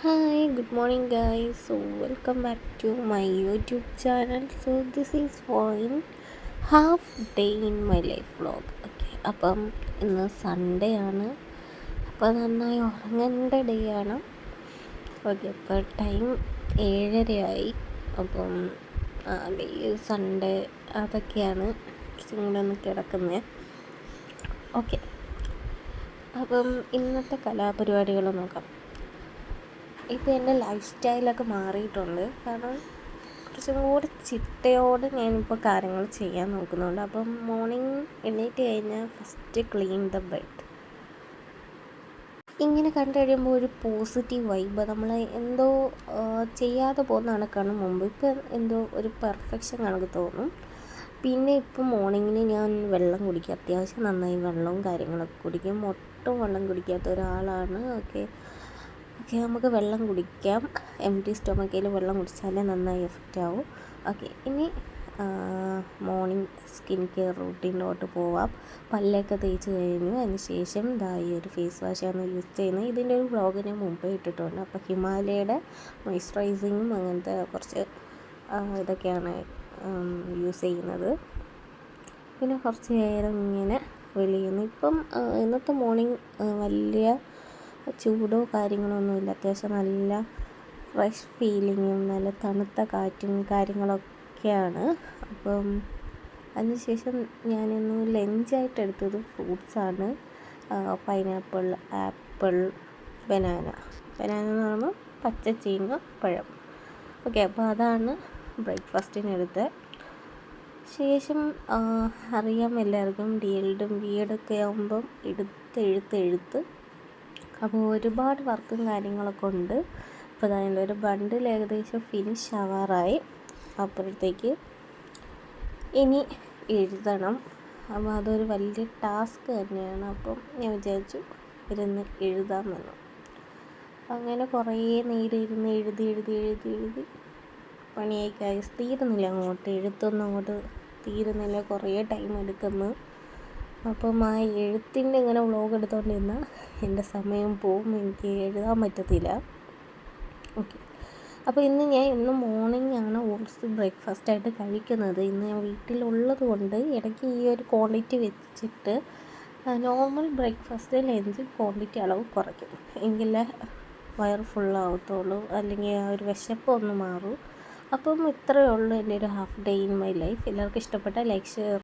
Hi, good morning, guys. So, welcome back to my YouTube channel. So, this is for half day in my life vlog. Okay, അപ്പം ഇന്ന് Sunday ആണ്. അപ്പോൾ നന്നായി ഉറങ്ങേണ്ട day ആണ്. Okay, അപ്പോൾ time 7:30 അപ്പം Sunday അതൊക്കെയാണ് ഇങ്ങനെ കിടക്കുന്നത്. ഓക്കെ, അപ്പം ഇന്നത്തെ കലാപരിപാടികൾ നോക്കാം. ഇപ്പോൾ എൻ്റെ ലൈഫ് സ്റ്റൈലൊക്കെ മാറിയിട്ടുണ്ട്. കാരണം കുറച്ചും കൂടി ചിട്ടയോടെ ഞാനിപ്പോൾ കാര്യങ്ങൾ ചെയ്യാൻ നോക്കുന്നുണ്ട്. അപ്പം മോർണിംഗ് എണീറ്റ് കഴിഞ്ഞാൽ ഫസ്റ്റ് ക്ലീൻ ദ ബെഡ്. ഇങ്ങനെ കണ്ടു കഴിയുമ്പോൾ ഒരു പോസിറ്റീവ് വൈബ്, നമ്മൾ എന്തോ ചെയ്യാതെ പോകുന്ന കണക്കാണ് മുമ്പ്. ഇപ്പം എന്തോ ഒരു പെർഫെക്ഷൻ കണക്ക് തോന്നും. പിന്നെ ഇപ്പം മോർണിംഗിന് ഞാൻ വെള്ളം കുടിക്കും, അത്യാവശ്യം നന്നായി വെള്ളവും കാര്യങ്ങളൊക്കെ കുടിക്കും. ഒട്ടും വെള്ളം കുടിക്കാത്ത ഒരാളാണ്. ഓക്കെ, നമുക്ക് വെള്ളം കുടിക്കാം. എംപ്റ്റി സ്റ്റൊമക്കിൽ വെള്ളം കുടിച്ചാലേ നന്നായി എഫക്റ്റ് ആവും. ഓക്കെ, ഇനി മോർണിംഗ് സ്കിൻ കെയർ റൂട്ടീനിലോട്ട് പോവാം. പല്ലൊക്കെ തേച്ച് കഴിഞ്ഞു. അതിന് ശേഷം ഈ ഒരു ഫേസ് വാഷാണ് യൂസ് ചെയ്യുന്നത്. ഇതിൻ്റെ ഒരു വ്ളോഗ് ഞാൻ മുമ്പേ ഇട്ടിട്ടുണ്ട്. അപ്പോൾ ഹിമാലയയുടെ മോയ്സ്ചറൈസിങ്ങും അങ്ങനത്തെ കുറച്ച് ഇതൊക്കെയാണ് യൂസ് ചെയ്യുന്നത്. പിന്നെ കുറച്ച് നേരം ഇങ്ങനെ വെളിയിൽ നിന്ന് ഇപ്പം ഇന്നത്തെ മോർണിംഗ് വലിയ ചൂടോ കാര്യങ്ങളോ ഒന്നുമില്ല. അത്യാവശ്യം നല്ല ഫ്രഷ് ഫീലിങ്ങും നല്ല തണുത്ത കാറ്റും കാര്യങ്ങളൊക്കെയാണ്. അപ്പം അതിനുശേഷം ഞാനിന്ന് ലഞ്ചായിട്ട് എടുത്തത് ഫ്രൂട്ട്സാണ്. പൈനാപ്പിൾ, ആപ്പിൾ, ബനാന എന്ന് പറയുമ്പോൾ പച്ചച്ചീങ്ങ പഴം. ഓക്കെ, അപ്പോൾ അതാണ് ബ്രേക്ക്ഫാസ്റ്റിന് എടുത്തത്. ശേഷം അറിയാം എല്ലാവർക്കും ബി എഡൊക്കെ ആകുമ്പം എഴുത്ത് അപ്പോൾ ഒരുപാട് വർക്കും കാര്യങ്ങളൊക്കെ ഉണ്ട്. അപ്പോൾ അതിൻ്റെ ഒരു ബണ്ടിൽ ഏകദേശം ഫിനിഷ് ആവാറായി. അപ്പോഴത്തേക്ക് ഇനി എഴുതണം. അപ്പോൾ അതൊരു വലിയ ടാസ്ക് തന്നെയാണ്. അപ്പം ഞാൻ വിചാരിച്ചു ഇരുന്ന് എഴുതാമെന്ന്. അങ്ങനെ കുറേ നേരം ഇരുന്ന് എഴുതി പണിയായി കാര്യം തീരുന്നില്ല. എഴുത്തൊന്നും അങ്ങോട്ട് തീരുന്നില്ല, കുറേ ടൈം എടുക്കുന്നു. അപ്പം ആ എഴുത്തിൻ്റെ ഇങ്ങനെ വ്ളോഗ് എടുത്തുകൊണ്ടിരുന്നാൽ എൻ്റെ സമയം പോവും, എനിക്ക് എഴുതാൻ പറ്റത്തില്ല. ഓക്കെ, അപ്പോൾ ഇന്ന് മോർണിംഗ് ആണ് ഓട്സ് ബ്രേക്ക്ഫാസ്റ്റായിട്ട് കഴിക്കുന്നത്. ഇന്ന് ഞാൻ വീട്ടിലുള്ളത് കൊണ്ട് ഇടയ്ക്ക് ഈ ഒരു ക്വാണ്ടിറ്റി വെച്ചിട്ട് നോർമൽ ബ്രേക്ക്ഫാസ്റ്റ് ലഞ്ച് ക്വാണ്ടിറ്റി അളവ് കുറയ്ക്കും. എങ്കിലേ വയറ് ഫുള്ളാവത്തുള്ളൂ, അല്ലെങ്കിൽ ആ ഒരു വിശപ്പ് ഒന്ന് മാറും. അപ്പം ഇത്രയേ ഉള്ളൂ എൻ്റെ ഒരു half day in my life. എല്ലാവർക്കും ഇഷ്ടപ്പെട്ട ലൈക്ക്, ഷെയർ